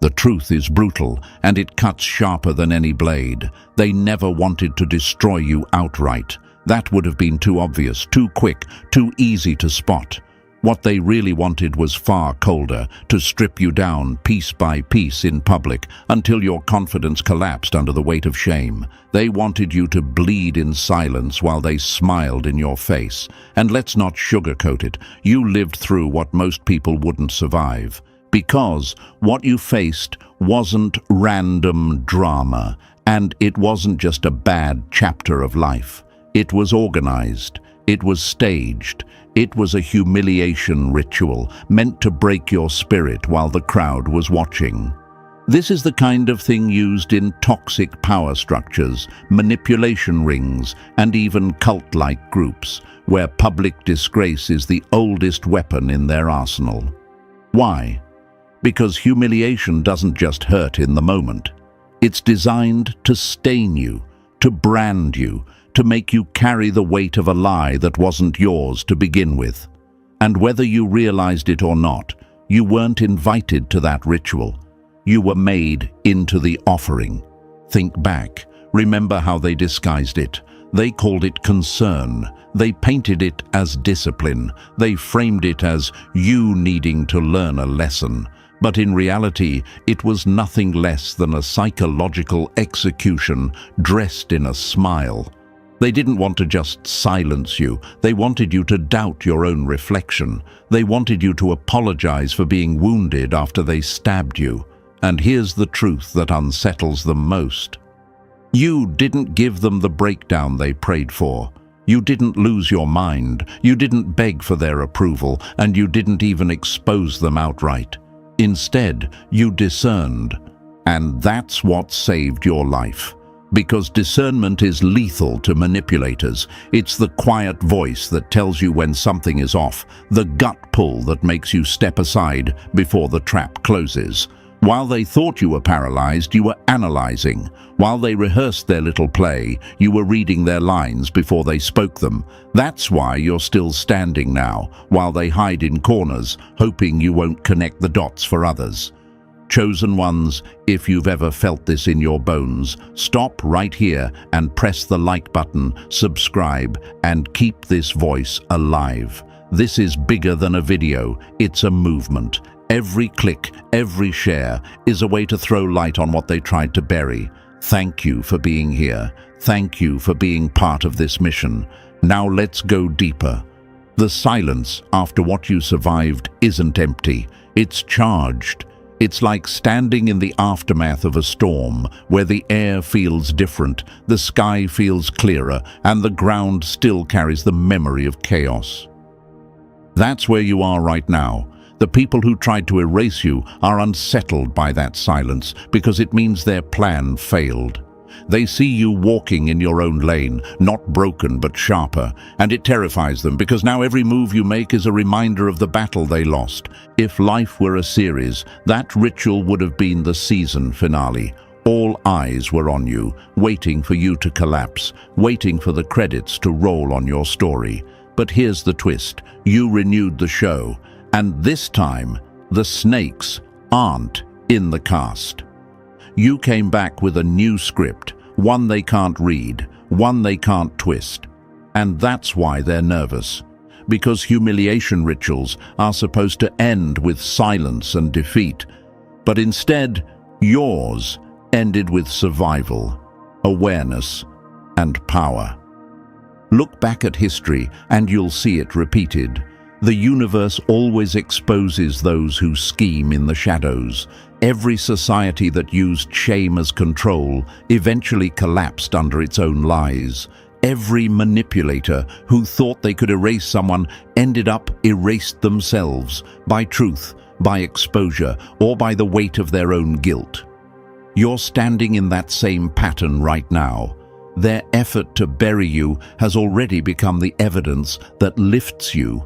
The truth is brutal, and it cuts sharper than any blade. They never wanted to destroy you outright. That would have been too obvious, too quick, too easy to spot. What they really wanted was far colder, to strip you down piece by piece in public until your confidence collapsed under the weight of shame. They wanted you to bleed in silence while they smiled in your face. And let's not sugarcoat it, you lived through what most people wouldn't survive. Because what you faced wasn't random drama, and it wasn't just a bad chapter of life. It was organized, it was staged, it was a humiliation ritual meant to break your spirit while the crowd was watching. This is the kind of thing used in toxic power structures, manipulation rings, and even cult-like groups, where public disgrace is the oldest weapon in their arsenal. Why? Because humiliation doesn't just hurt in the moment. It's designed to stain you, to brand you, to make you carry the weight of a lie that wasn't yours to begin with. And whether you realized it or not, you weren't invited to that ritual. You were made into the offering. Think back. Remember how they disguised it. They called it concern. They painted it as discipline. They framed it as you needing to learn a lesson. But in reality, it was nothing less than a psychological execution dressed in a smile. They didn't want to just silence you. They wanted you to doubt your own reflection. They wanted you to apologize for being wounded after they stabbed you. And here's the truth that unsettles them most. You didn't give them the breakdown they prayed for. You didn't lose your mind. You didn't beg for their approval, and you didn't even expose them outright. Instead, you discerned. And that's what saved your life. Because discernment is lethal to manipulators. It's the quiet voice that tells you when something is off, the gut pull that makes you step aside before the trap closes. While they thought you were paralyzed, you were analyzing. While they rehearsed their little play, you were reading their lines before they spoke them. That's why you're still standing now, while they hide in corners, hoping you won't connect the dots for others. Chosen ones, if you've ever felt this in your bones, stop right here and press the like button, subscribe, and keep this voice alive. This is bigger than a video, it's a movement. Every click, every share is a way to throw light on what they tried to bury. Thank you for being here. Thank you for being part of this mission. Now let's go deeper. The silence after what you survived isn't empty. It's charged. It's like standing in the aftermath of a storm, where the air feels different, the sky feels clearer, and the ground still carries the memory of chaos. That's where you are right now. The people who tried to erase you are unsettled by that silence because it means their plan failed. They see you walking in your own lane, not broken but sharper, and it terrifies them because now every move you make is a reminder of the battle they lost. If life were a series, that ritual would have been the season finale. All eyes were on you, waiting for you to collapse, waiting for the credits to roll on your story. But here's the twist. You renewed the show. And this time, the snakes aren't in the cast. You came back with a new script, one they can't read, one they can't twist. And that's why they're nervous. Because humiliation rituals are supposed to end with silence and defeat. But instead, yours ended with survival, awareness, and power. Look back at history and you'll see it repeated. The universe always exposes those who scheme in the shadows. Every society that used shame as control eventually collapsed under its own lies. Every manipulator who thought they could erase someone ended up erased themselves by truth, by exposure, or by the weight of their own guilt. You're standing in that same pattern right now. Their effort to bury you has already become the evidence that lifts you.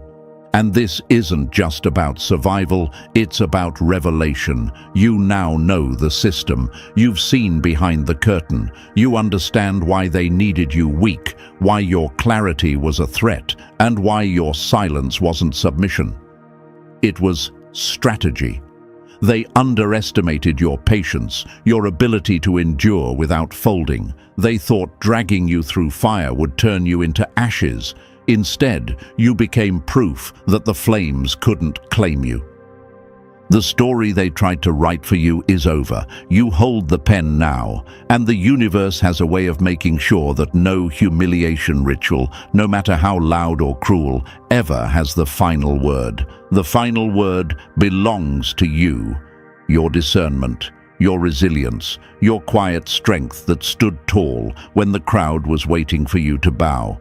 And this isn't just about survival, it's about revelation. You now know the system. You've seen behind the curtain. You understand why they needed you weak, why your clarity was a threat, and why your silence wasn't submission. It was strategy. They underestimated your patience, your ability to endure without folding. They thought dragging you through fire would turn you into ashes. Instead, you became proof that the flames couldn't claim you. The story they tried to write for you is over. You hold the pen now, and the universe has a way of making sure that no humiliation ritual, no matter how loud or cruel, ever has the final word. The final word belongs to you. Your discernment, your resilience, your quiet strength that stood tall when the crowd was waiting for you to bow.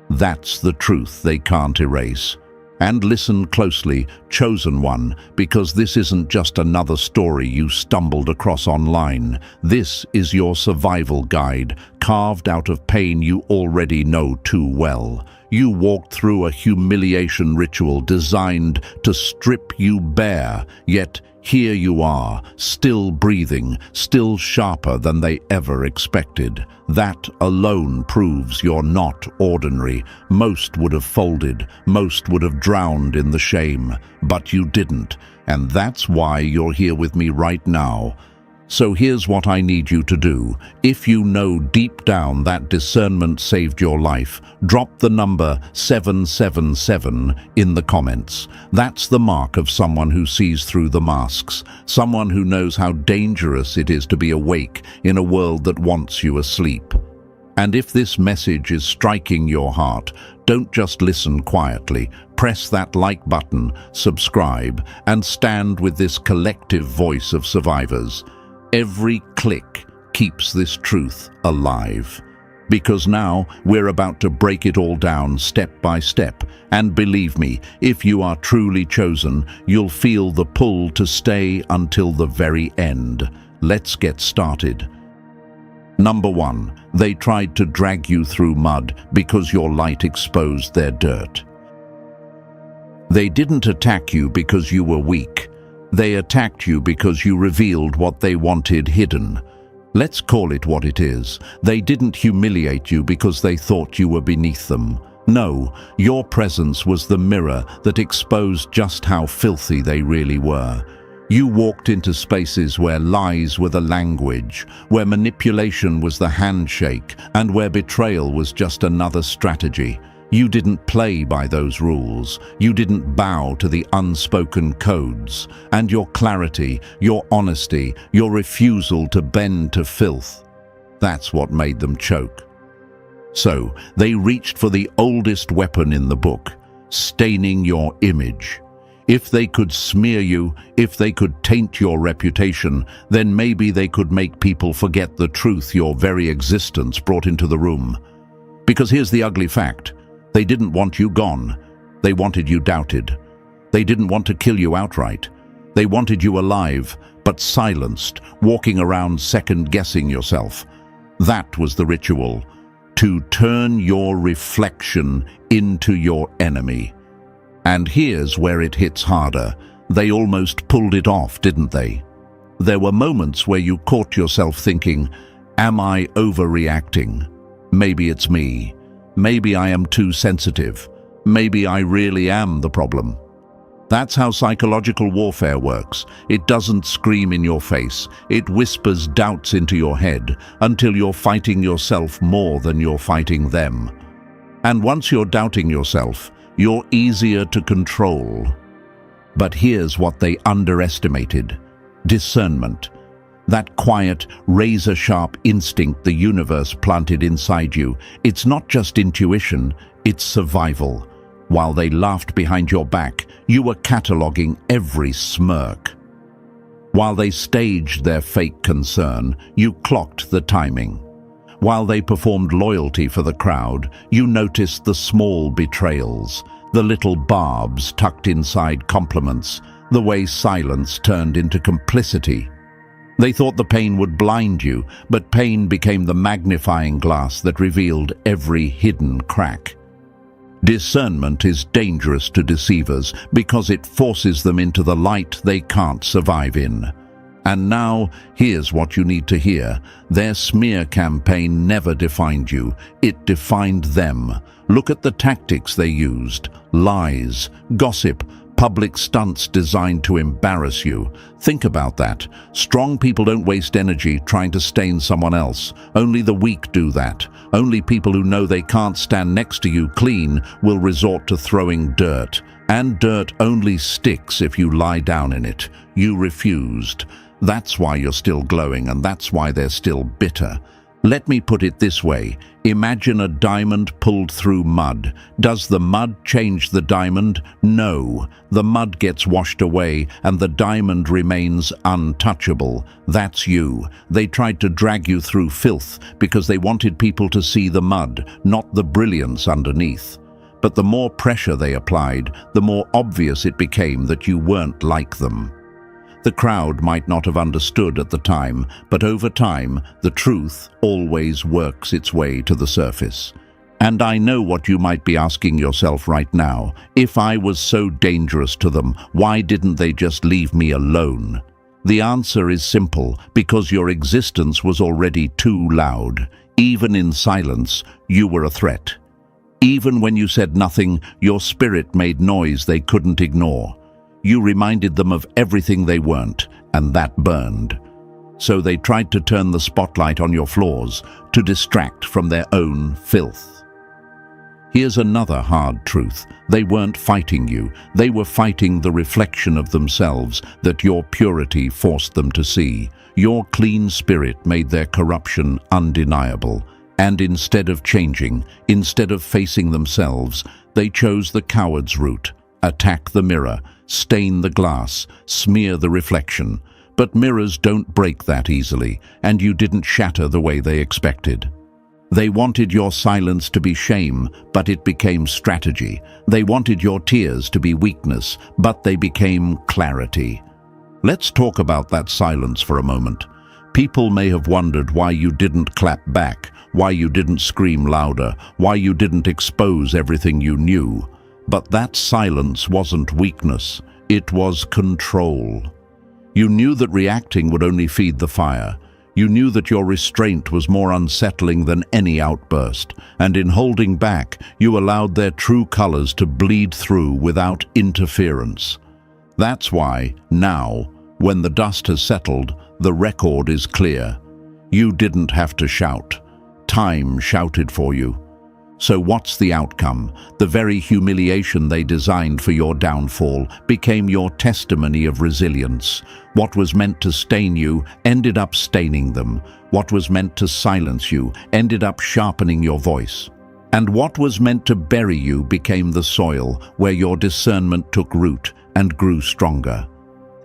That's the truth they can't erase. And listen closely, chosen one, because this isn't just another story you stumbled across online. This is your survival guide, carved out of pain you already know too well. You walked through a humiliation ritual designed to strip you bare, yet here you are, still breathing, still sharper than they ever expected. That alone proves you're not ordinary. Most would have folded, most would have drowned in the shame, but you didn't, and that's why you're here with me right now. So here's what I need you to do. If you know deep down that discernment saved your life, drop the number 777 in the comments. That's the mark of someone who sees through the masks, someone who knows how dangerous it is to be awake in a world that wants you asleep. And if this message is striking your heart, don't just listen quietly. Press that like button, subscribe, and stand with this collective voice of survivors. Every click keeps this truth alive. Because now we're about to break it all down step by step. And believe me, if you are truly chosen, you'll feel the pull to stay until the very end. Let's get started. Number 1, they tried to drag you through mud because your light exposed their dirt. They didn't attack you because you were weak. They attacked you because you revealed what they wanted hidden. Let's call it what it is. They didn't humiliate you because they thought you were beneath them. No, your presence was the mirror that exposed just how filthy they really were. You walked into spaces where lies were the language, where manipulation was the handshake, and where betrayal was just another strategy. You didn't play by those rules. You didn't bow to the unspoken codes. And your clarity, your honesty, your refusal to bend to filth, that's what made them choke. So they reached for the oldest weapon in the book, staining your image. If they could smear you, if they could taint your reputation, then maybe they could make people forget the truth your very existence brought into the room. Because here's the ugly fact. They didn't want you gone. They wanted you doubted. They didn't want to kill you outright. They wanted you alive, but silenced, walking around second-guessing yourself. That was the ritual, to turn your reflection into your enemy. And here's where it hits harder. They almost pulled it off, didn't they? There were moments where you caught yourself thinking, am I overreacting? Maybe it's me. Maybe I am too sensitive. Maybe I really am the problem. That's how psychological warfare works. It doesn't scream in your face. It whispers doubts into your head until you're fighting yourself more than you're fighting them. And once you're doubting yourself, you're easier to control. But here's what they underestimated: discernment. That quiet, razor-sharp instinct the universe planted inside you. It's not just intuition, it's survival. While they laughed behind your back, you were cataloging every smirk. While they staged their fake concern, you clocked the timing. While they performed loyalty for the crowd, you noticed the small betrayals, the little barbs tucked inside compliments, the way silence turned into complicity. They thought the pain would blind you, but pain became the magnifying glass that revealed every hidden crack. Discernment is dangerous to deceivers because it forces them into the light they can't survive in. And now, here's what you need to hear. Their smear campaign never defined you. It defined them. Look at the tactics they used: lies, gossip, Public stunts designed to embarrass you. Think about that. Strong people don't waste energy trying to stain someone else. Only the weak do that. Only people who know they can't stand next to you clean will resort to throwing dirt. And dirt only sticks if you lie down in it. You refused. That's why you're still glowing, and that's why they're still bitter. Let me put it this way. Imagine a diamond pulled through mud. Does the mud change the diamond? No. The mud gets washed away and the diamond remains untouchable. That's you. They tried to drag you through filth because they wanted people to see the mud, not the brilliance underneath. But the more pressure they applied, the more obvious it became that you weren't like them. The crowd might not have understood at the time, but over time, the truth always works its way to the surface. And I know what you might be asking yourself right now. If I was so dangerous to them, why didn't they just leave me alone? The answer is simple, because your existence was already too loud. Even in silence, you were a threat. Even when you said nothing, your spirit made noise they couldn't ignore. You reminded them of everything they weren't, and that burned. So they tried to turn the spotlight on your flaws, to distract from their own filth. Here's another hard truth. They weren't fighting you. They were fighting the reflection of themselves that your purity forced them to see. Your clean spirit made their corruption undeniable. And instead of changing, instead of facing themselves, they chose the coward's route. Attack the mirror, stain the glass, smear the reflection. But mirrors don't break that easily, and you didn't shatter the way they expected. They wanted your silence to be shame, but it became strategy. They wanted your tears to be weakness, but they became clarity. Let's talk about that silence for a moment. People may have wondered why you didn't clap back, why you didn't scream louder, why you didn't expose everything you knew. But that silence wasn't weakness, it was control. You knew that reacting would only feed the fire. You knew that your restraint was more unsettling than any outburst, and in holding back, you allowed their true colors to bleed through without interference. That's why, now, when the dust has settled, the record is clear. You didn't have to shout. Time shouted for you. So what's the outcome? The very humiliation they designed for your downfall became your testimony of resilience. What was meant to stain you ended up staining them. What was meant to silence you ended up sharpening your voice. And what was meant to bury you became the soil where your discernment took root and grew stronger.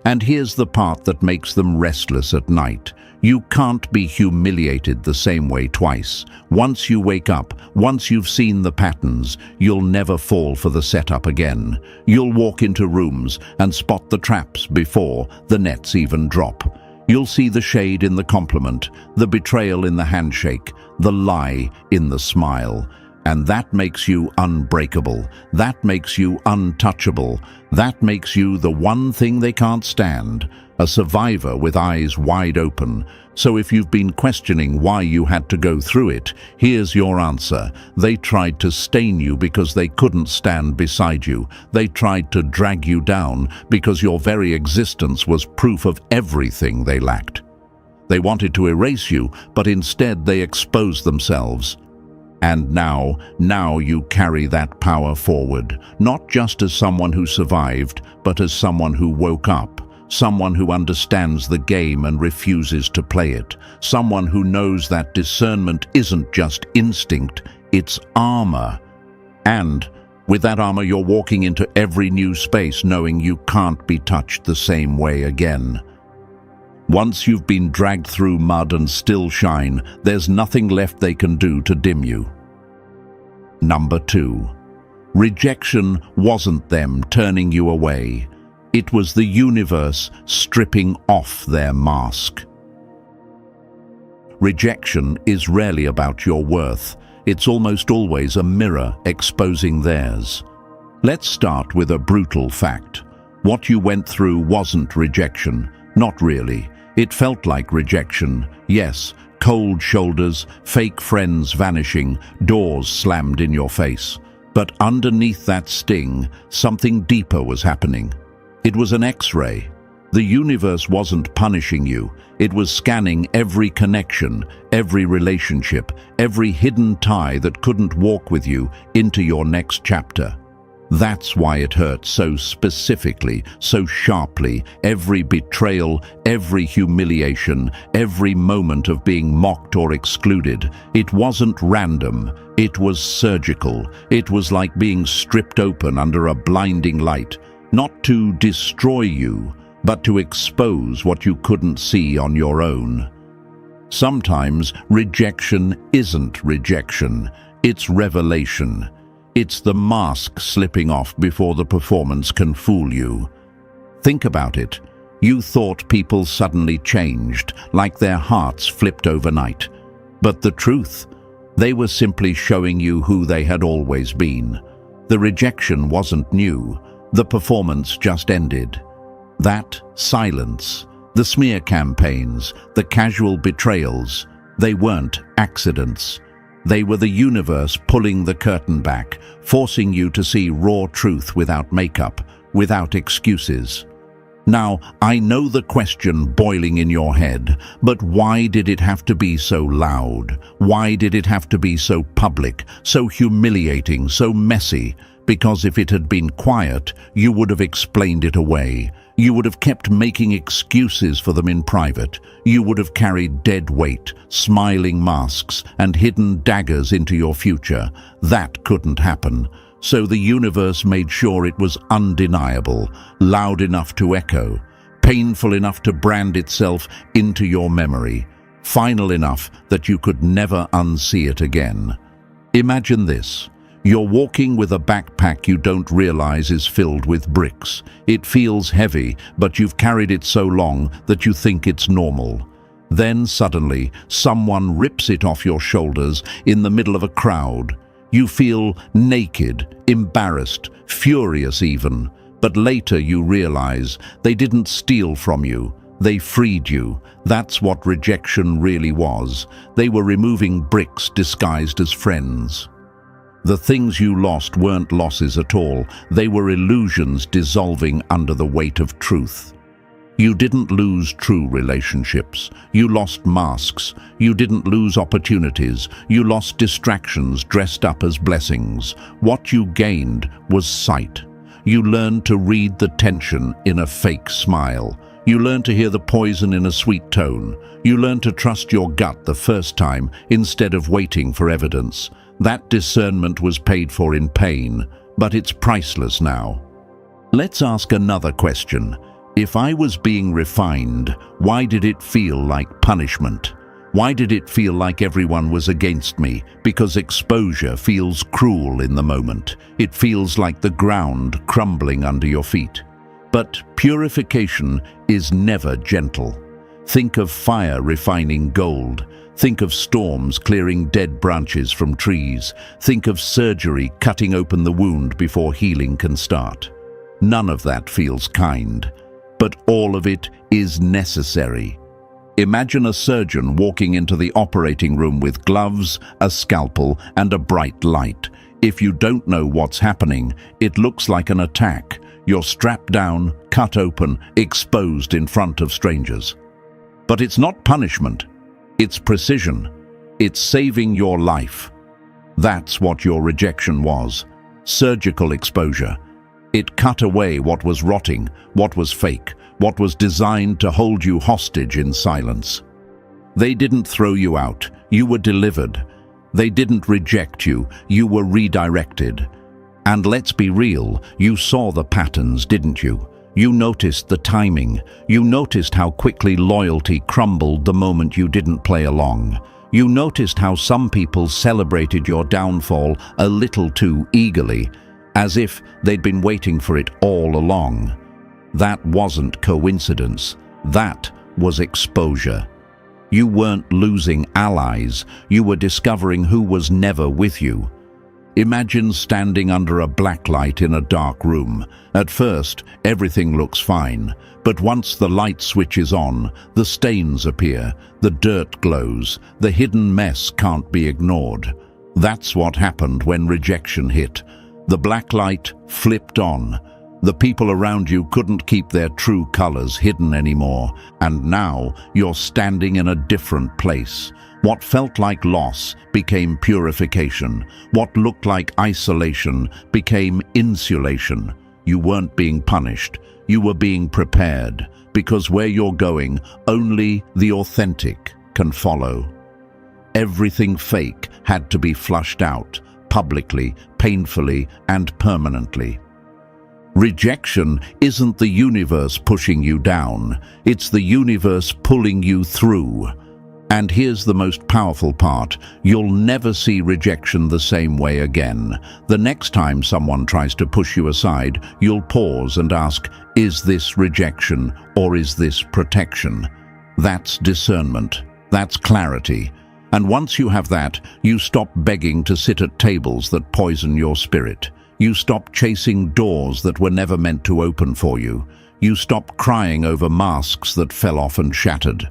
And here's the part that makes them restless at night. You can't be humiliated the same way twice. Once you wake up, once you've seen the patterns, you'll never fall for the setup again. You'll walk into rooms and spot the traps before the nets even drop. You'll see the shade in the compliment, the betrayal in the handshake, the lie in the smile. And that makes you unbreakable. That makes you untouchable. That makes you the one thing they can't stand, a survivor with eyes wide open. So if you've been questioning why you had to go through it, here's your answer. They tried to stain you because they couldn't stand beside you. They tried to drag you down because your very existence was proof of everything they lacked. They wanted to erase you, but instead they exposed themselves. And now you carry that power forward, not just as someone who survived, but as someone who woke up, someone who understands the game and refuses to play it, someone who knows that discernment isn't just instinct, it's armor. And with that armor, you're walking into every new space knowing you can't be touched the same way again. Once you've been dragged through mud and still shine, there's nothing left they can do to dim you. Number 2. Rejection wasn't them turning you away. It was the universe stripping off their mask. Rejection is rarely about your worth. It's almost always a mirror exposing theirs. Let's start with a brutal fact. What you went through wasn't rejection. Not really. It felt like rejection. Yes, cold shoulders, fake friends vanishing, doors slammed in your face. But underneath that sting, something deeper was happening. It was an X-ray. The universe wasn't punishing you. It was scanning every connection, every relationship, every hidden tie that couldn't walk with you into your next chapter. That's why it hurt so specifically, so sharply. Every betrayal, every humiliation, every moment of being mocked or excluded. It wasn't random. It was surgical. It was like being stripped open under a blinding light, not to destroy you, but to expose what you couldn't see on your own. Sometimes rejection isn't rejection. It's revelation. It's the mask slipping off before the performance can fool you. Think about it. You thought people suddenly changed, like their hearts flipped overnight. But the truth, they were simply showing you who they had always been. The rejection wasn't new. The performance just ended. That silence, the smear campaigns, the casual betrayals, they weren't accidents. They were the universe pulling the curtain back, forcing you to see raw truth without makeup, without excuses. Now, I know the question boiling in your head, but why did it have to be so loud? Why did it have to be so public, so humiliating, so messy? Because if it had been quiet, you would have explained it away. You would have kept making excuses for them in private. You would have carried dead weight, smiling masks, and hidden daggers into your future. That couldn't happen. So the universe made sure it was undeniable, loud enough to echo, painful enough to brand itself into your memory, final enough that you could never unsee it again. Imagine this. You're walking with a backpack you don't realize is filled with bricks. It feels heavy, but you've carried it so long that you think it's normal. Then suddenly, someone rips it off your shoulders in the middle of a crowd. You feel naked, embarrassed, furious even. But later you realize they didn't steal from you. They freed you. That's what rejection really was. They were removing bricks disguised as friends. The things you lost weren't losses at all. They were illusions dissolving under the weight of truth. You didn't lose true relationships. You lost masks. You didn't lose opportunities. You lost distractions dressed up as blessings. What you gained was sight. You learned to read the tension in a fake smile. You learned to hear the poison in a sweet tone. You learned to trust your gut the first time instead of waiting for evidence. That discernment was paid for in pain, but it's priceless now. Let's ask another question. If I was being refined, why did it feel like punishment? Why did it feel like everyone was against me? Because exposure feels cruel in the moment. It feels like the ground crumbling under your feet. But purification is never gentle. Think of fire refining gold. Think of storms clearing dead branches from trees. Think of surgery cutting open the wound before healing can start. None of that feels kind, but all of it is necessary. Imagine a surgeon walking into the operating room with gloves, a scalpel, and a bright light. If you don't know what's happening, it looks like an attack. You're strapped down, cut open, exposed in front of strangers. But it's not punishment. It's precision. It's saving your life. That's what your rejection was. Surgical exposure. It cut away what was rotting, what was fake, what was designed to hold you hostage in silence. They didn't throw you out. You were delivered. They didn't reject you. You were redirected. And let's be real, you saw the patterns, didn't you? You noticed the timing. You noticed how quickly loyalty crumbled the moment you didn't play along. You noticed how some people celebrated your downfall a little too eagerly, as if they'd been waiting for it all along. That wasn't coincidence. That was exposure. You weren't losing allies. You were discovering who was never with you. Imagine standing under a black light in a dark room. At first, everything looks fine, but once the light switches on, the stains appear, the dirt glows, the hidden mess can't be ignored. That's what happened when rejection hit. The black light flipped on. The people around you couldn't keep their true colors hidden anymore, and now you're standing in a different place. What felt like loss became purification. What looked like isolation became insulation. You weren't being punished. You were being prepared, because where you're going, only the authentic can follow. Everything fake had to be flushed out, publicly, painfully, and permanently. Rejection isn't the universe pushing you down. It's the universe pulling you through. And here's the most powerful part. You'll never see rejection the same way again. The next time someone tries to push you aside, you'll pause and ask, is this rejection or is this protection? That's discernment. That's clarity. And once you have that, you stop begging to sit at tables that poison your spirit. You stop chasing doors that were never meant to open for you. You stop crying over masks that fell off and shattered.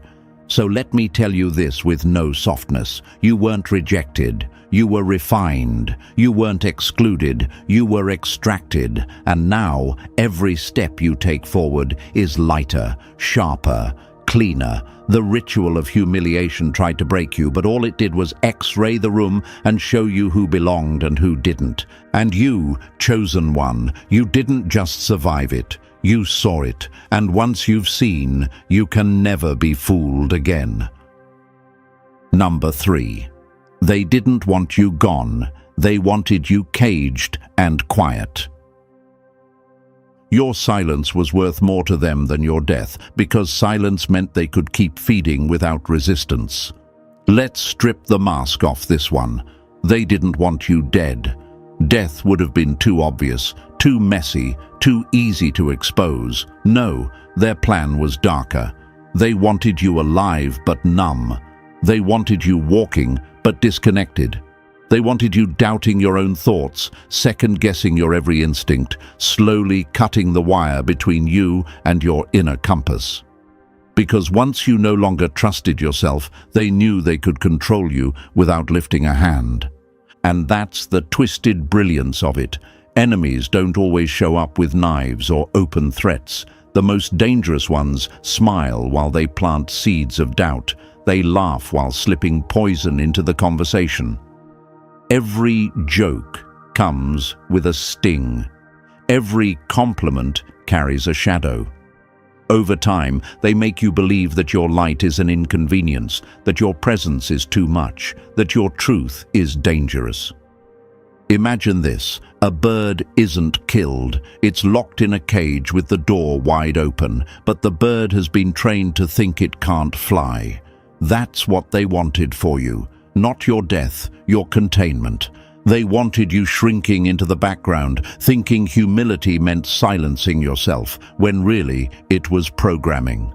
So let me tell you this with no softness. You weren't rejected. You were refined. You weren't excluded. You were extracted. And now every step you take forward is lighter, sharper, cleaner. The ritual of humiliation tried to break you, but all it did was X-ray the room and show you who belonged and who didn't. And you, chosen one, you didn't just survive it. You saw it, and once you've seen, you can never be fooled again. Number 3. They didn't want you gone. They wanted you caged and quiet. Your silence was worth more to them than your death, because silence meant they could keep feeding without resistance. Let's strip the mask off this one. They didn't want you dead. Death would have been too obvious, too messy, too easy to expose. No, their plan was darker. They wanted you alive but numb. They wanted you walking but disconnected. They wanted you doubting your own thoughts, second-guessing your every instinct, slowly cutting the wire between you and your inner compass. Because once you no longer trusted yourself, they knew they could control you without lifting a hand. And that's the twisted brilliance of it. Enemies don't always show up with knives or open threats. The most dangerous ones smile while they plant seeds of doubt. They laugh while slipping poison into the conversation. Every joke comes with a sting. Every compliment carries a shadow. Over time, they make you believe that your light is an inconvenience, that your presence is too much, that your truth is dangerous. Imagine this: a bird isn't killed. It's locked in a cage with the door wide open, but the bird has been trained to think it can't fly. That's what they wanted for you. Not your death, your containment. They wanted you shrinking into the background, thinking humility meant silencing yourself, when really it was programming.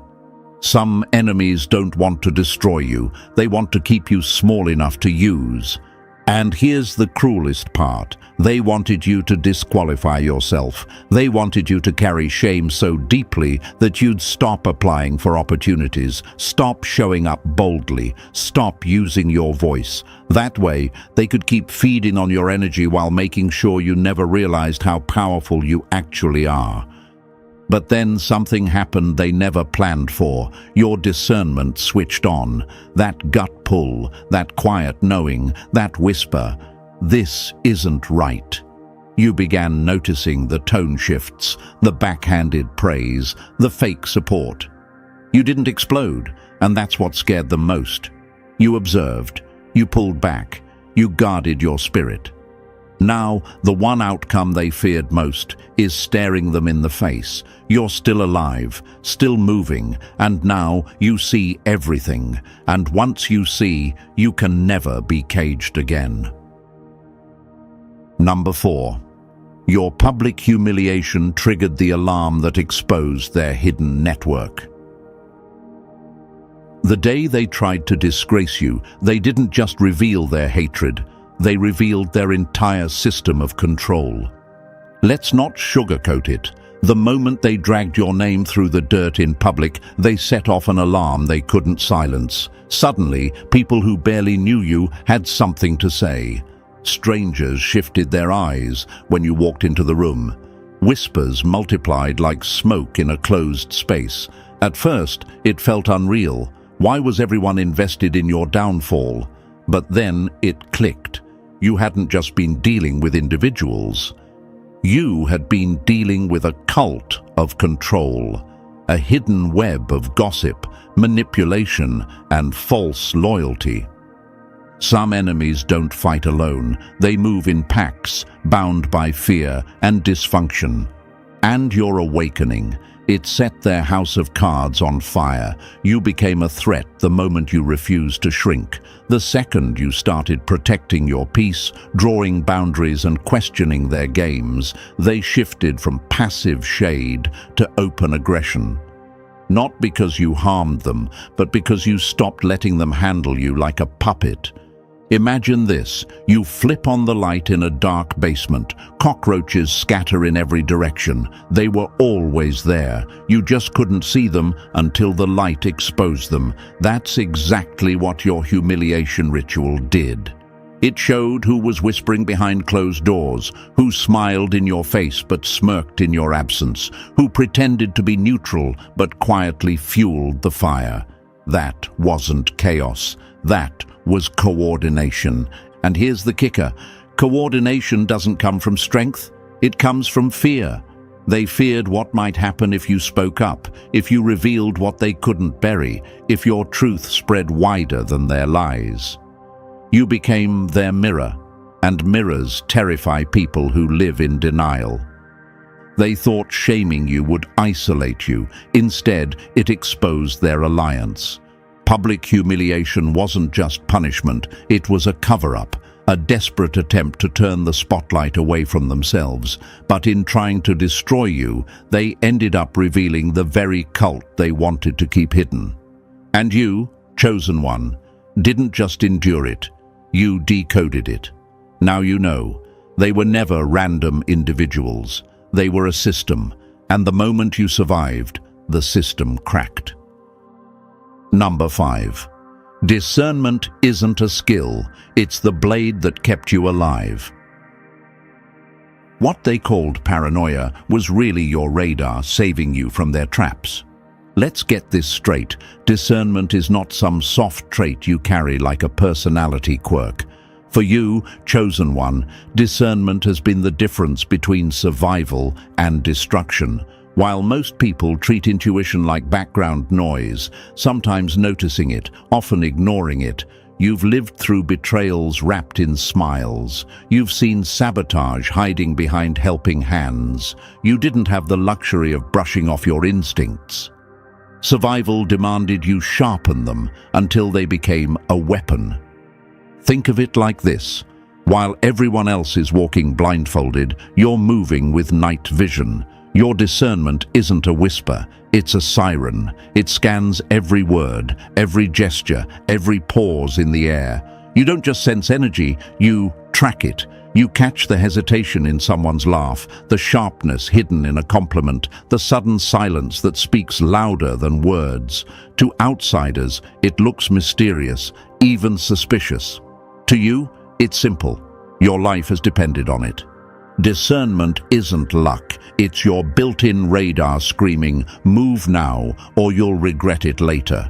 Some enemies don't want to destroy you. They want to keep you small enough to use. And here's the cruelest part. They wanted you to disqualify yourself. They wanted you to carry shame so deeply that you'd stop applying for opportunities, stop showing up boldly, stop using your voice. That way, they could keep feeding on your energy while making sure you never realized how powerful you actually are. But then something happened they never planned for. Your discernment switched on. That gut pull, that quiet knowing, that whisper, this isn't right. You began noticing the tone shifts, the backhanded praise, the fake support. You didn't explode, and that's what scared them most. You observed, you pulled back, you guarded your spirit. Now, the one outcome they feared most is staring them in the face. You're still alive, still moving, and now you see everything. And once you see, you can never be caged again. Number 4. Your public humiliation triggered the alarm that exposed their hidden network. The day they tried to disgrace you, they didn't just reveal their hatred. They revealed their entire system of control. Let's not sugarcoat it. The moment they dragged your name through the dirt in public, they set off an alarm they couldn't silence. Suddenly, people who barely knew you had something to say. Strangers shifted their eyes when you walked into the room. Whispers multiplied like smoke in a closed space. At first, it felt unreal. Why was everyone invested in your downfall? But then it clicked. You hadn't just been dealing with individuals. You had been dealing with a cult of control, a hidden web of gossip, manipulation, and false loyalty. Some enemies don't fight alone. They move in packs, bound by fear and dysfunction. And your awakening, it set their house of cards on fire. You became a threat the moment you refused to shrink. The second you started protecting your peace, drawing boundaries and questioning their games, they shifted from passive shade to open aggression. Not because you harmed them, but because you stopped letting them handle you like a puppet. Imagine this. You flip on the light in a dark basement. Cockroaches scatter in every direction. They were always there. You just couldn't see them until the light exposed them. That's exactly what your humiliation ritual did. It showed who was whispering behind closed doors, who smiled in your face but smirked in your absence, who pretended to be neutral but quietly fueled the fire. That wasn't chaos. That was coordination. And here's the kicker. Coordination doesn't come from strength. It comes from fear. They feared what might happen if you spoke up, if you revealed what they couldn't bury, if your truth spread wider than their lies. You became their mirror, and mirrors terrify people who live in denial. They thought shaming you would isolate you. Instead, it exposed their alliance. Public humiliation wasn't just punishment, it was a cover-up, a desperate attempt to turn the spotlight away from themselves. But in trying to destroy you, they ended up revealing the very cult they wanted to keep hidden. And you, chosen one, didn't just endure it, you decoded it. Now you know, they were never random individuals. They were a system, and the moment you survived, the system cracked. Number 5. Discernment isn't a skill, it's the blade that kept you alive. What they called paranoia was really your radar saving you from their traps. Let's get this straight. Discernment is not some soft trait you carry like a personality quirk. For you, chosen one, discernment has been the difference between survival and destruction. While most people treat intuition like background noise, sometimes noticing it, often ignoring it, you've lived through betrayals wrapped in smiles. You've seen sabotage hiding behind helping hands. You didn't have the luxury of brushing off your instincts. Survival demanded you sharpen them until they became a weapon. Think of it like this. While everyone else is walking blindfolded, you're moving with night vision. Your discernment isn't a whisper, it's a siren. It scans every word, every gesture, every pause in the air. You don't just sense energy, you track it. You catch the hesitation in someone's laugh, the sharpness hidden in a compliment, the sudden silence that speaks louder than words. To outsiders, it looks mysterious, even suspicious. To you, it's simple. Your life has depended on it. Discernment isn't luck, it's your built-in radar screaming, "Move now, or you'll regret it later."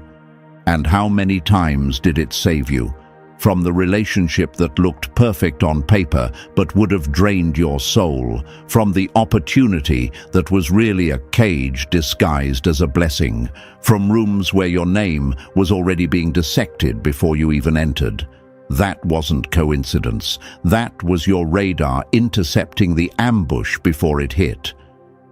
And how many times did it save you? From the relationship that looked perfect on paper but would have drained your soul, from the opportunity that was really a cage disguised as a blessing, from rooms where your name was already being dissected before you even entered. That wasn't coincidence. That was your radar intercepting the ambush before it hit.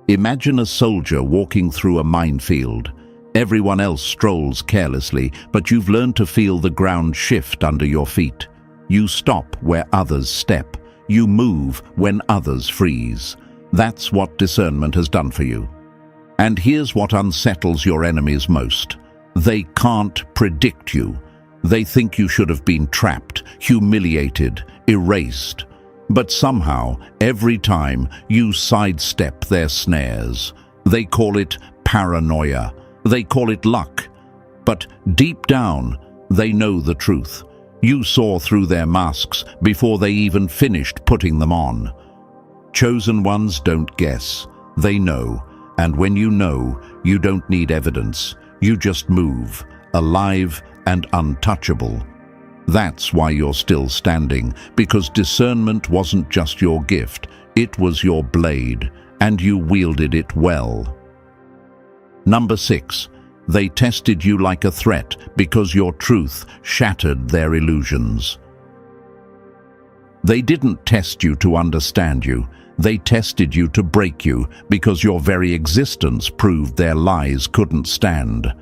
Imagine a soldier walking through a minefield. Everyone else strolls carelessly, but you've learned to feel the ground shift under your feet. You stop where others step. You move when others freeze. That's what discernment has done for you. And here's what unsettles your enemies most. They can't predict you. They think you should have been trapped, humiliated, erased. But somehow, every time, you sidestep their snares. They call it paranoia. They call it luck. But deep down, they know the truth. You saw through their masks before they even finished putting them on. Chosen ones don't guess. They know. And when you know, you don't need evidence. You just move, alive and untouchable. That's why you're still standing, because discernment wasn't just your gift, it was your blade, and you wielded it well. Number 6. They tested you like a threat because your truth shattered their illusions. They didn't test you to understand you. They tested you to break you because your very existence proved their lies couldn't stand.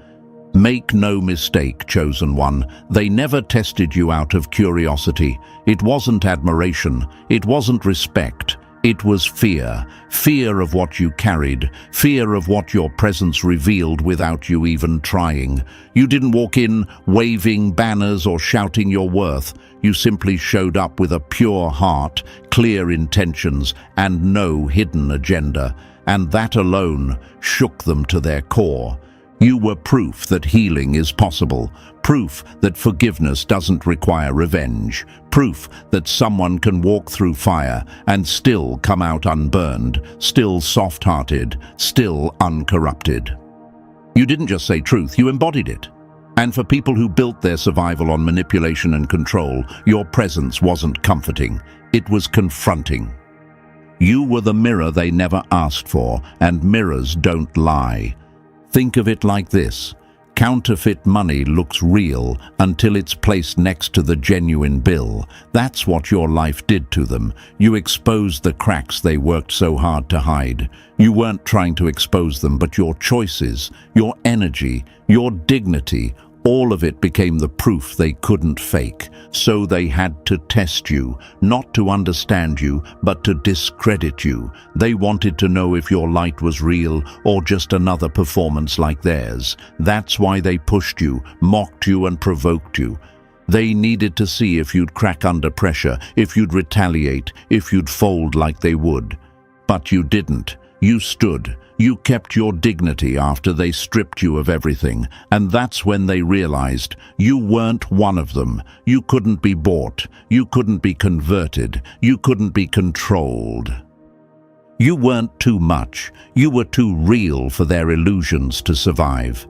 Make no mistake, chosen one, they never tested you out of curiosity. It wasn't admiration, it wasn't respect. It was fear. Fear of what you carried, fear of what your presence revealed without you even trying. You didn't walk in waving banners or shouting your worth. You simply showed up with a pure heart, clear intentions, and no hidden agenda. And that alone shook them to their core. You were proof that healing is possible, proof that forgiveness doesn't require revenge, proof that someone can walk through fire and still come out unburned, still soft-hearted, still uncorrupted. You didn't just say truth, you embodied it. And for people who built their survival on manipulation and control, your presence wasn't comforting, it was confronting. You were the mirror they never asked for, and mirrors don't lie. Think of it like this. Counterfeit money looks real until it's placed next to the genuine bill. That's what your life did to them. You exposed the cracks they worked so hard to hide. You weren't trying to expose them, but your choices, your energy, your dignity, all of it became the proof they couldn't fake. So they had to test you, not to understand you, but to discredit you. They wanted to know if your light was real or just another performance like theirs. That's why they pushed you, mocked you, and provoked you. They needed to see if you'd crack under pressure, if you'd retaliate, if you'd fold like they would. But you didn't. You stood. You kept your dignity after they stripped you of everything, and that's when they realized you weren't one of them. You couldn't be bought, you couldn't be converted, you couldn't be controlled. You weren't too much, you were too real for their illusions to survive.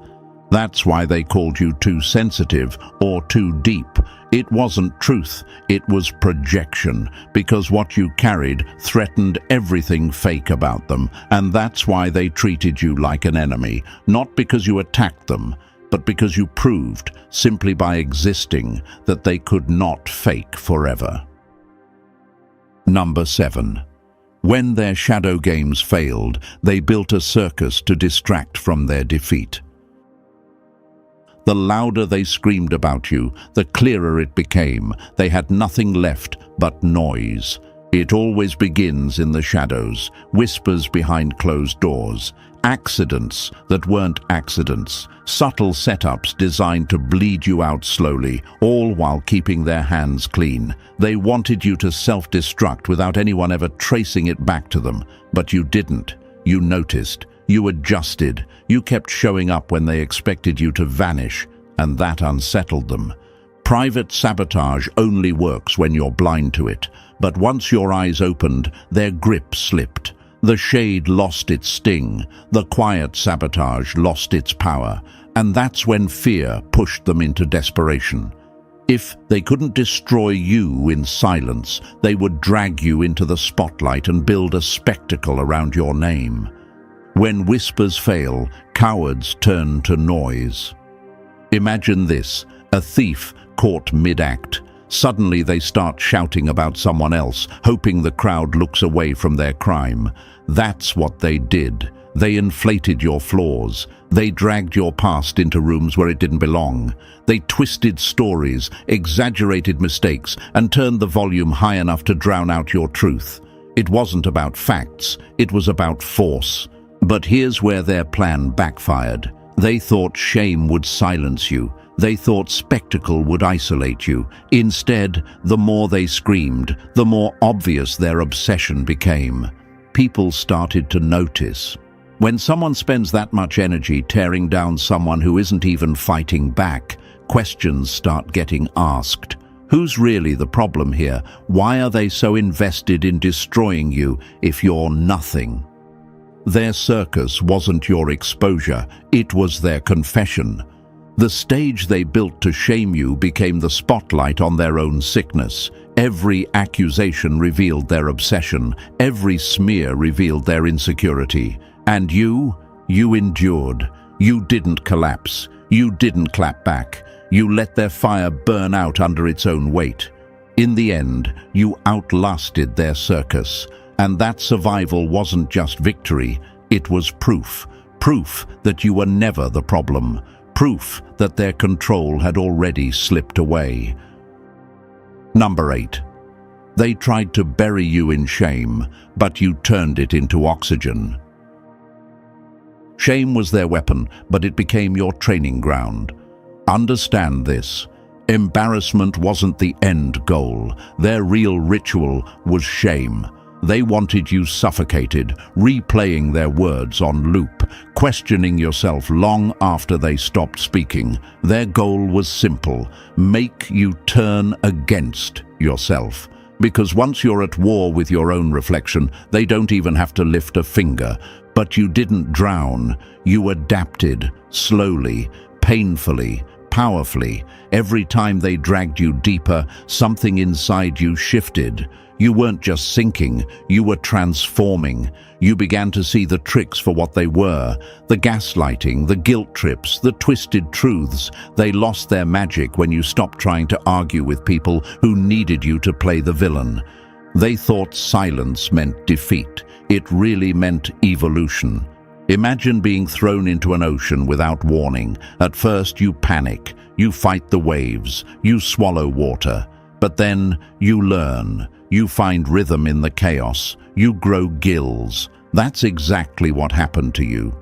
That's why they called you too sensitive or too deep. It wasn't truth, it was projection, because what you carried threatened everything fake about them, and that's why they treated you like an enemy, not because you attacked them, but because you proved, simply by existing, that they could not fake forever. Number 7. When their shadow games failed, they built a circus to distract from their defeat. The louder they screamed about you, the clearer it became. They had nothing left but noise. It always begins in the shadows, whispers behind closed doors, accidents that weren't accidents, subtle setups designed to bleed you out slowly, all while keeping their hands clean. They wanted you to self-destruct without anyone ever tracing it back to them, but you didn't. You noticed. You adjusted. You kept showing up when they expected you to vanish, and that unsettled them. Private sabotage only works when you're blind to it, but once your eyes opened, their grip slipped. The shade lost its sting, the quiet sabotage lost its power, and that's when fear pushed them into desperation. If they couldn't destroy you in silence, they would drag you into the spotlight and build a spectacle around your name. When whispers fail, cowards turn to noise. Imagine this, a thief caught mid-act. Suddenly they start shouting about someone else, hoping the crowd looks away from their crime. That's what they did. They inflated your flaws. They dragged your past into rooms where it didn't belong. They twisted stories, exaggerated mistakes, and turned the volume high enough to drown out your truth. It wasn't about facts, it was about force. But here's where their plan backfired. They thought shame would silence you. They thought spectacle would isolate you. Instead, the more they screamed, the more obvious their obsession became. People started to notice. When someone spends that much energy tearing down someone who isn't even fighting back, questions start getting asked. Who's really the problem here? Why are they so invested in destroying you if you're nothing? Their circus wasn't your exposure, it was their confession. The stage they built to shame you became the spotlight on their own sickness. Every accusation revealed their obsession. Every smear revealed their insecurity. And you endured. You didn't collapse. You didn't clap back. You let their fire burn out under its own weight. In the end, you outlasted their circus. And that survival wasn't just victory, it was proof. Proof that you were never the problem. Proof that their control had already slipped away. Number 8. They tried to bury you in shame, but you turned it into oxygen. Shame was their weapon, but it became your training ground. Understand this. Embarrassment wasn't the end goal. Their real ritual was shame. They wanted you suffocated, replaying their words on loop, questioning yourself long after they stopped speaking. Their goal was simple: make you turn against yourself. Because once you're at war with your own reflection, they don't even have to lift a finger. But you didn't drown. You adapted, slowly, painfully, powerfully. Every time they dragged you deeper, something inside you shifted. You weren't just sinking, you were transforming. You began to see the tricks for what they were. The gaslighting, the guilt trips, the twisted truths. They lost their magic when you stopped trying to argue with people who needed you to play the villain. They thought silence meant defeat. It really meant evolution. Imagine being thrown into an ocean without warning. At first you panic, you fight the waves, you swallow water. But then you learn. You find rhythm in the chaos. You grow gills. That's exactly what happened to you.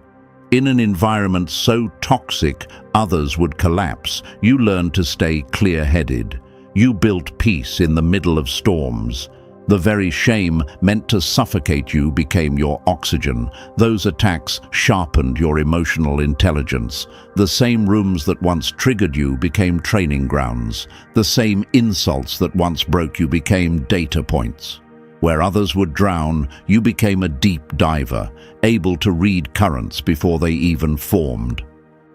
In an environment so toxic others would collapse, you learned to stay clear-headed. You built peace in the middle of storms. The very shame meant to suffocate you became your oxygen. Those attacks sharpened your emotional intelligence. The same rooms that once triggered you became training grounds. The same insults that once broke you became data points. Where others would drown, you became a deep diver, able to read currents before they even formed.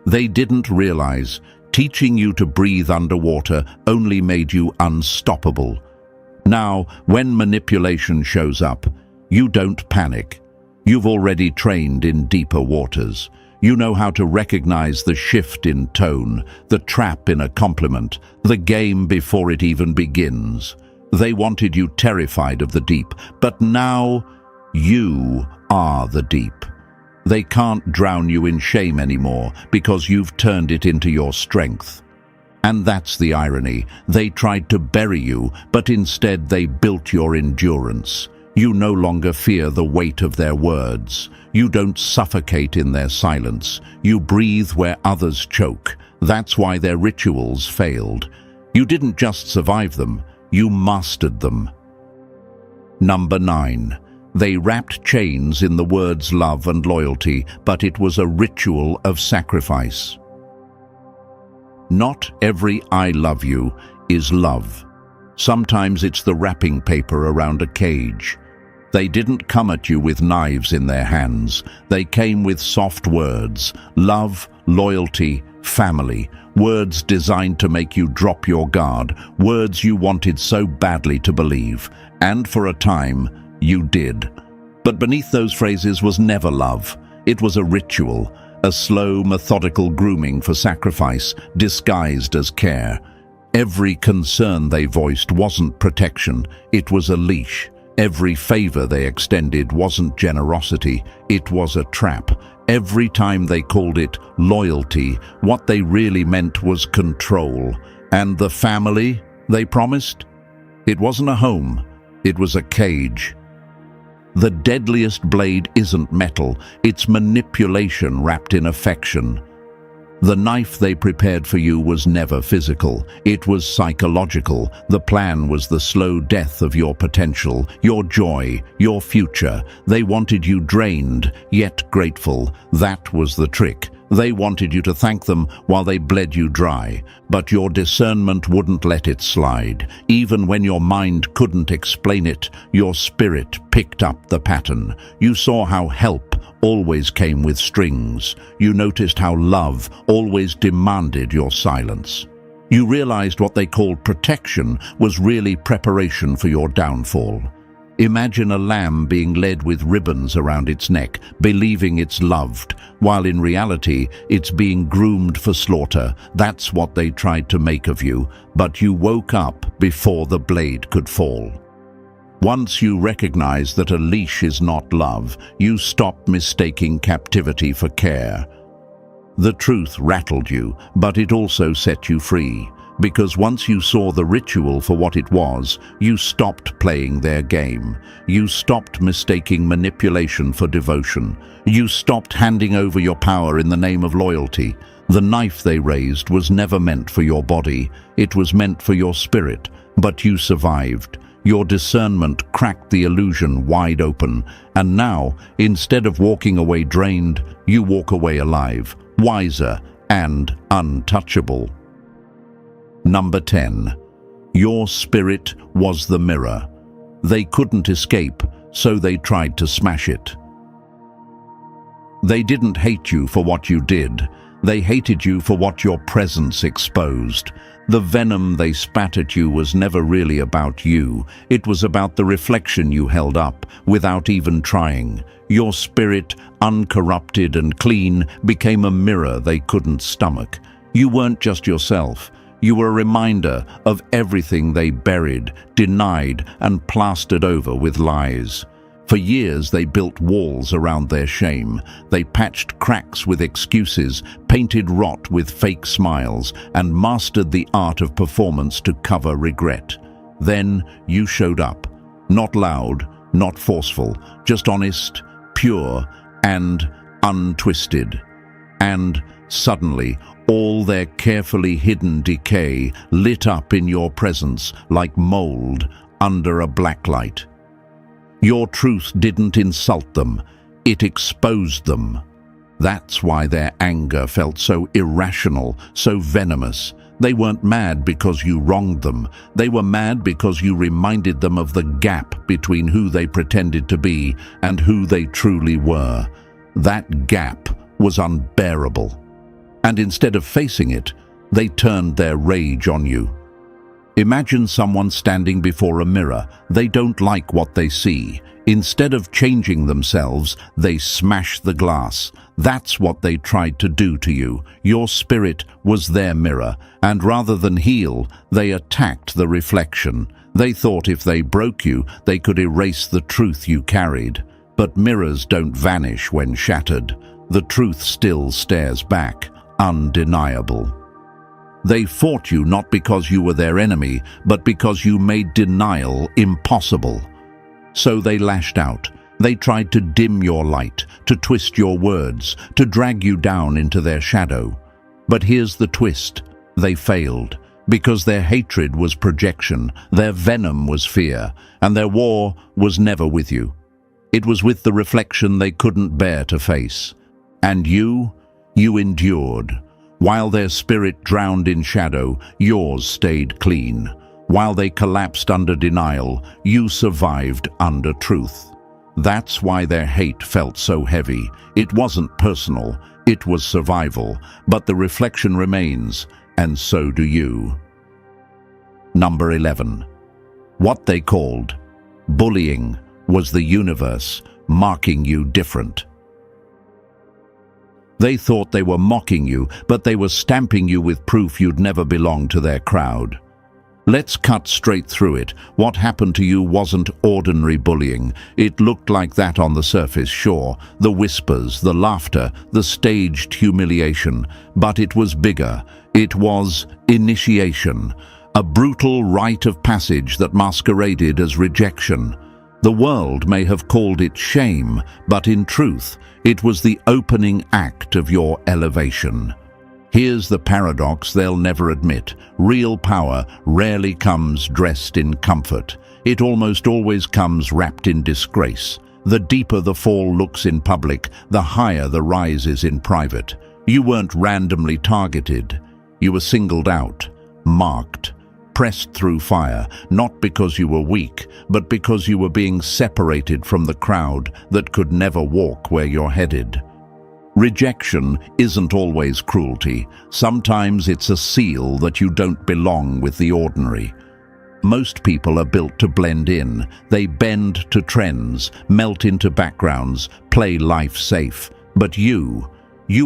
They didn't realize teaching you to breathe underwater only made you unstoppable. Now, when manipulation shows up, you don't panic. You've already trained in deeper waters. You know how to recognize the shift in tone, the trap in a compliment, the game before it even begins. They wanted you terrified of the deep, but now you are the deep. They can't drown you in shame anymore because you've turned it into your strength. And that's the irony. They tried to bury you, but instead they built your endurance. You no longer fear the weight of their words. You don't suffocate in their silence. You breathe where others choke. That's why their rituals failed. You didn't just survive them, you mastered them. Number 9. They wrapped chains in the words love and loyalty, but it was a ritual of sacrifice. Not every I love you is love. Sometimes it's the wrapping paper around a cage. They didn't come at you with knives in their hands. They came with soft words: love, loyalty, family. Words designed to make you drop your guard. Words you wanted so badly to believe. And for a time, you did. But beneath those phrases was never love. It was a ritual. A slow, methodical grooming for sacrifice, disguised as care. Every concern they voiced wasn't protection, it was a leash. Every favor they extended wasn't generosity, it was a trap. Every time they called it loyalty, what they really meant was control. And the family they promised? It wasn't a home, it was a cage. The deadliest blade isn't metal, it's manipulation wrapped in affection. The knife they prepared for you was never physical, it was psychological. The plan was the slow death of your potential, your joy, your future. They wanted you drained, yet grateful. That was the trick. They wanted you to thank them while they bled you dry, but your discernment wouldn't let it slide. Even when your mind couldn't explain it, your spirit picked up the pattern. You saw how help always came with strings. You noticed how love always demanded your silence. You realized what they called protection was really preparation for your downfall. Imagine a lamb being led with ribbons around its neck, believing it's loved, while in reality it's being groomed for slaughter. That's what they tried to make of you, but you woke up before the blade could fall. Once you recognize that a leash is not love, you stop mistaking captivity for care. The truth rattled you, but it also set you free. Because once you saw the ritual for what it was, you stopped playing their game. You stopped mistaking manipulation for devotion. You stopped handing over your power in the name of loyalty. The knife they raised was never meant for your body. It was meant for your spirit. But you survived. Your discernment cracked the illusion wide open. And now, instead of walking away drained, you walk away alive, wiser and untouchable. Number 10. Your spirit was the mirror. They couldn't escape, so they tried to smash it. They didn't hate you for what you did. They hated you for what your presence exposed. The venom they spat at you was never really about you. It was about the reflection you held up, without even trying. Your spirit, uncorrupted and clean, became a mirror they couldn't stomach. You weren't just yourself. You were a reminder of everything they buried, denied, and plastered over with lies. For years they built walls around their shame. They patched cracks with excuses, painted rot with fake smiles, and mastered the art of performance to cover regret. Then you showed up. Not loud, not forceful, just honest, pure, and untwisted. And suddenly, all their carefully hidden decay lit up in your presence like mold under a blacklight. Your truth didn't insult them, it exposed them. That's why their anger felt so irrational, so venomous. They weren't mad because you wronged them. They were mad because you reminded them of the gap between who they pretended to be and who they truly were. That gap was unbearable. And instead of facing it, they turned their rage on you. Imagine someone standing before a mirror. They don't like what they see. Instead of changing themselves, they smash the glass. That's what they tried to do to you. Your spirit was their mirror, and rather than heal, they attacked the reflection. They thought if they broke you, they could erase the truth you carried. But mirrors don't vanish when shattered. The truth still stares back, undeniable. They fought you not because you were their enemy, but because you made denial impossible. So they lashed out. They tried to dim your light, to twist your words, to drag you down into their shadow. But here's the twist. They failed, because their hatred was projection, their venom was fear, and their war was never with you. It was with the reflection they couldn't bear to face. And you endured. While their spirit drowned in shadow, yours stayed clean. While they collapsed under denial, you survived under truth. That's why their hate felt so heavy. It wasn't personal, it was survival. But the reflection remains, and so do you. Number 11. What they called bullying was the universe marking you different. They thought they were mocking you, but they were stamping you with proof you'd never belong to their crowd. Let's cut straight through it. What happened to you wasn't ordinary bullying. It looked like that on the surface, sure. The whispers, the laughter, the staged humiliation. But it was bigger. It was initiation. A brutal rite of passage that masqueraded as rejection. The world may have called it shame, but in truth, it was the opening act of your elevation. Here's the paradox they'll never admit. Real power rarely comes dressed in comfort. It almost always comes wrapped in disgrace. The deeper the fall looks in public, the higher the rise is in private. You weren't randomly targeted. You were singled out, marked, pressed through fire, not because you were weak, but because you were being separated from the crowd that could never walk where you're headed. Rejection isn't always cruelty. Sometimes it's a seal that you don't belong with the ordinary. Most people are built to blend in. They bend to trends, melt into backgrounds, play life safe. But you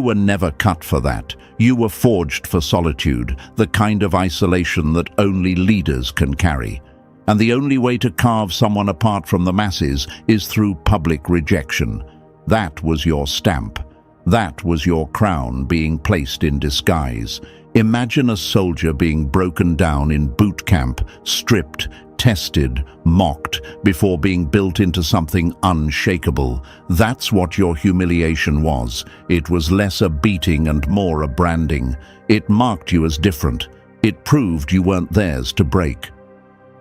were never cut for that. You were forged for solitude, the kind of isolation that only leaders can carry. And the only way to carve someone apart from the masses is through public rejection. That was your stamp. That was your crown being placed in disguise. Imagine a soldier being broken down in boot camp, stripped, tested, mocked, before being built into something unshakable. That's what your humiliation was. It was less a beating and more a branding. It marked you as different. It proved you weren't theirs to break.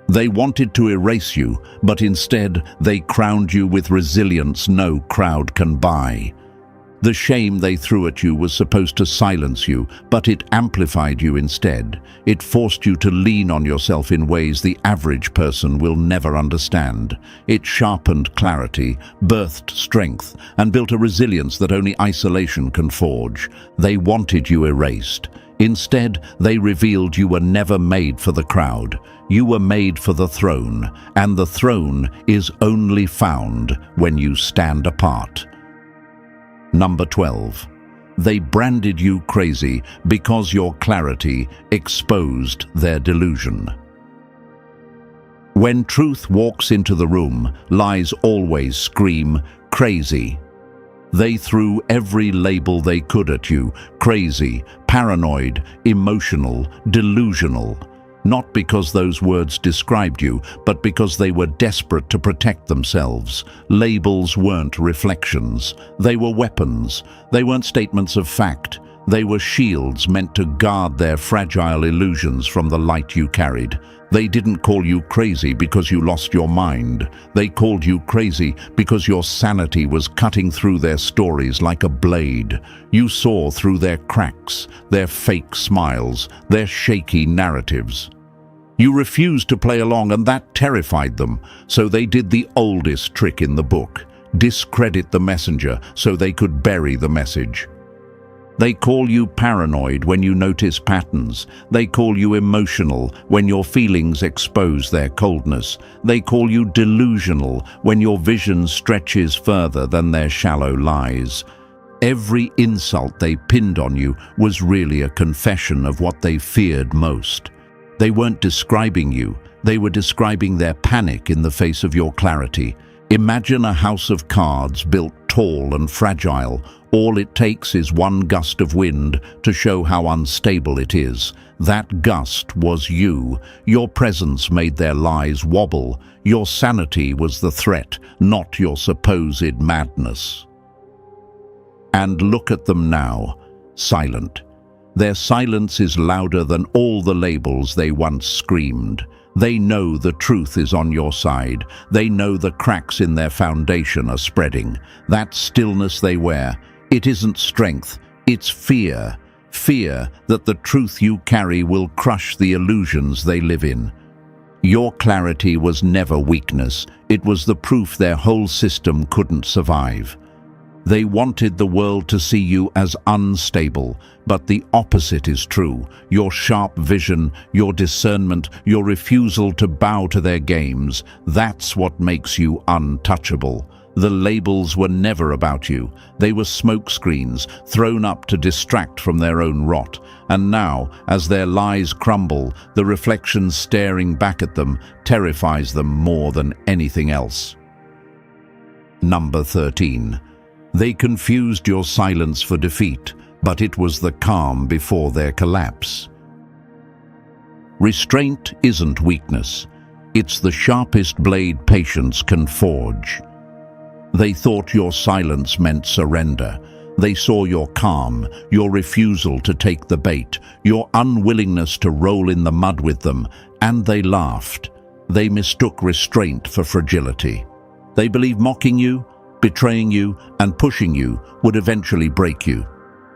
They wanted to erase you, but instead they crowned you with resilience no crowd can buy. The shame they threw at you was supposed to silence you, but it amplified you instead. It forced you to lean on yourself in ways the average person will never understand. It sharpened clarity, birthed strength, and built a resilience that only isolation can forge. They wanted you erased. Instead, they revealed you were never made for the crowd. You were made for the throne, and the throne is only found when you stand apart. Number 12. They branded you crazy because your clarity exposed their delusion. When truth walks into the room, lies always scream, crazy. They threw every label they could at you, crazy, paranoid, emotional, delusional. Not because those words described you, but because they were desperate to protect themselves. Labels weren't reflections. They were weapons. They weren't statements of fact. They were shields meant to guard their fragile illusions from the light you carried. They didn't call you crazy because you lost your mind. They called you crazy because your sanity was cutting through their stories like a blade. You saw through their cracks, their fake smiles, their shaky narratives. You refused to play along, and that terrified them, so they did the oldest trick in the book: discredit the messenger so they could bury the message. They call you paranoid when you notice patterns. They call you emotional when your feelings expose their coldness. They call you delusional when your vision stretches further than their shallow lies. Every insult they pinned on you was really a confession of what they feared most. They weren't describing you, they were describing their panic in the face of your clarity. Imagine a house of cards built tall and fragile. All it takes is one gust of wind to show how unstable it is. That gust was you. Your presence made their lies wobble. Your sanity was the threat, not your supposed madness. And look at them now, silent. Their silence is louder than all the labels they once screamed. They know the truth is on your side. They know the cracks in their foundation are spreading. That stillness they wear, it isn't strength, it's fear. Fear that the truth you carry will crush the illusions they live in. Your clarity was never weakness. It was the proof their whole system couldn't survive. They wanted the world to see you as unstable, but the opposite is true. Your sharp vision, your discernment, your refusal to bow to their games, that's what makes you untouchable. The labels were never about you. They were smokescreens thrown up to distract from their own rot. And now, as their lies crumble, the reflection staring back at them terrifies them more than anything else. Number 13. They confused your silence for defeat, but it was the calm before their collapse. Restraint isn't weakness. It's the sharpest blade patience can forge. They thought your silence meant surrender. They saw your calm, your refusal to take the bait, your unwillingness to roll in the mud with them, and they laughed. They mistook restraint for fragility. They believed mocking you, betraying you, and pushing you would eventually break you.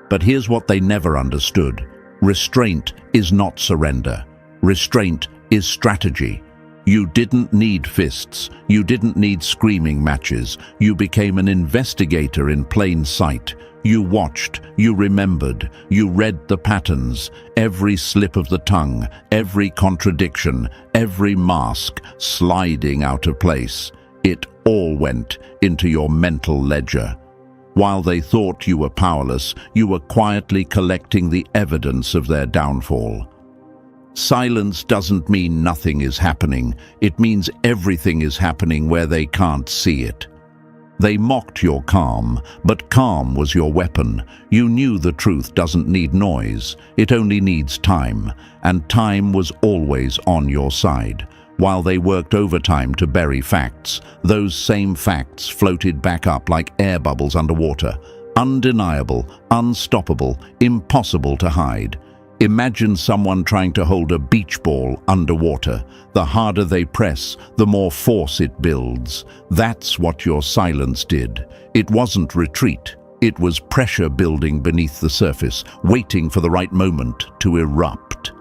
But here's what they never understood. Restraint is not surrender. Restraint is strategy. You didn't need fists. You didn't need screaming matches. You became an investigator in plain sight. You watched, you remembered, you read the patterns, every slip of the tongue, every contradiction, every mask sliding out of place. It all went into your mental ledger. While they thought you were powerless, you were quietly collecting the evidence of their downfall. Silence doesn't mean nothing is happening. It means everything is happening where they can't see it. They mocked your calm, but calm was your weapon. You knew the truth doesn't need noise. It only needs time, and time was always on your side. While they worked overtime to bury facts, those same facts floated back up like air bubbles underwater. Undeniable, unstoppable, impossible to hide. Imagine someone trying to hold a beach ball underwater. The harder they press, the more force it builds. That's what your silence did. It wasn't retreat. It was pressure building beneath the surface, waiting for the right moment to erupt.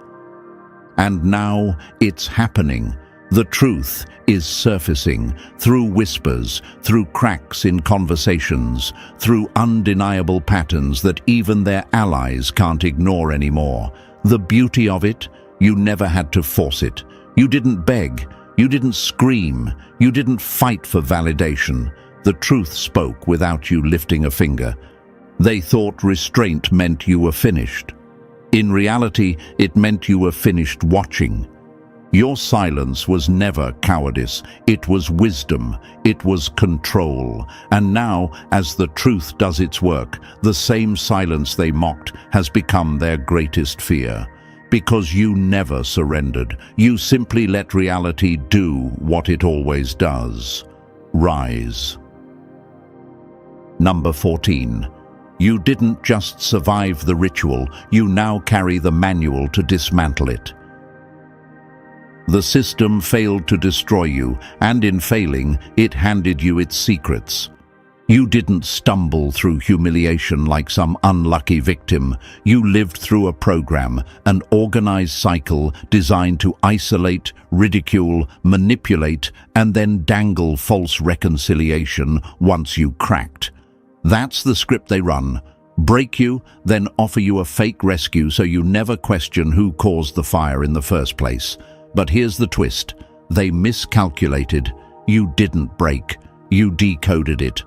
And now it's happening. The truth is surfacing through whispers, through cracks in conversations, through undeniable patterns that even their allies can't ignore anymore. The beauty of it, you never had to force it. You didn't beg, you didn't scream, you didn't fight for validation. The truth spoke without you lifting a finger. They thought restraint meant you were finished. In reality, it meant you were finished watching. Your silence was never cowardice, it was wisdom, it was control. And now, as the truth does its work, the same silence they mocked has become their greatest fear. Because you never surrendered, you simply let reality do what it always does. Rise. Number 14. You didn't just survive the ritual, you now carry the manual to dismantle it. The system failed to destroy you, and in failing, it handed you its secrets. You didn't stumble through humiliation like some unlucky victim. You lived through a program, an organized cycle designed to isolate, ridicule, manipulate, and then dangle false reconciliation once you cracked. That's the script they run. Break you, then offer you a fake rescue so you never question who caused the fire in the first place. But here's the twist. They miscalculated. You didn't break. You decoded it.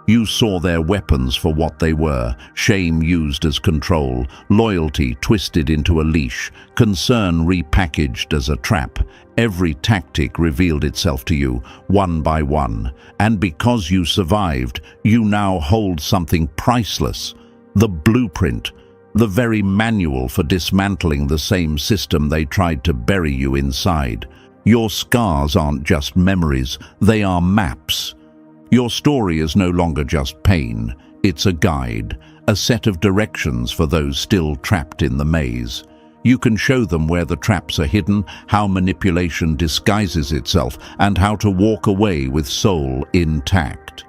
You saw their weapons for what they were. Shame used as control. Loyalty twisted into a leash. Concern repackaged as a trap. Every tactic revealed itself to you, one by one. And because you survived, you now hold something priceless. The blueprint. The very manual for dismantling the same system they tried to bury you inside. Your scars aren't just memories, they are maps. Your story is no longer just pain, it's a guide, a set of directions for those still trapped in the maze. You can show them where the traps are hidden, how manipulation disguises itself, and how to walk away with soul intact.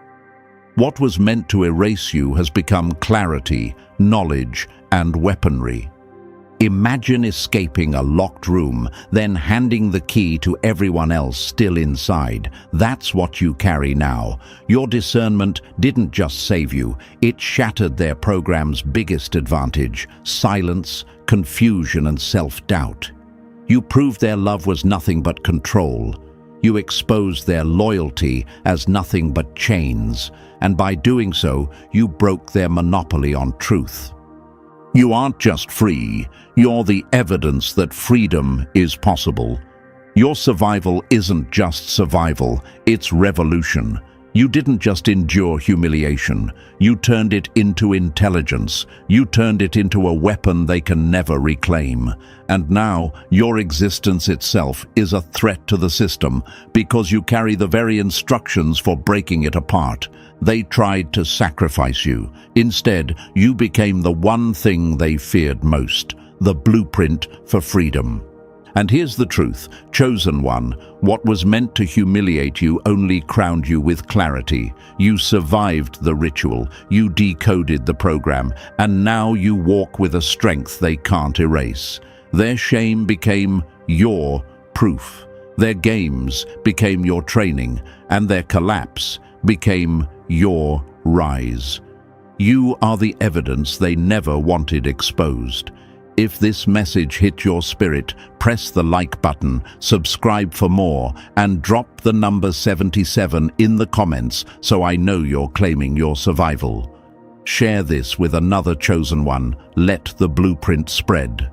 What was meant to erase you has become clarity, knowledge, and weaponry. Imagine escaping a locked room, then handing the key to everyone else still inside. That's what you carry now. Your discernment didn't just save you, it shattered their program's biggest advantage: silence, confusion, and self-doubt. You proved their love was nothing but control. You exposed their loyalty as nothing but chains, and by doing so, you broke their monopoly on truth. You aren't just free, you're the evidence that freedom is possible. Your survival isn't just survival, it's revolution. You didn't just endure humiliation, you turned it into intelligence. You turned it into a weapon they can never reclaim. And now, your existence itself is a threat to the system because you carry the very instructions for breaking it apart. They tried to sacrifice you. Instead, you became the one thing they feared most, the blueprint for freedom. And here's the truth, chosen one, what was meant to humiliate you only crowned you with clarity. You survived the ritual, you decoded the program, and now you walk with a strength they can't erase. Their shame became your proof. Their games became your training, and their collapse became your rise. You are the evidence they never wanted exposed. If this message hit your spirit, press the like button, subscribe for more, and drop the number 77 in the comments so I know you're claiming your survival. Share this with another chosen one. Let the blueprint spread.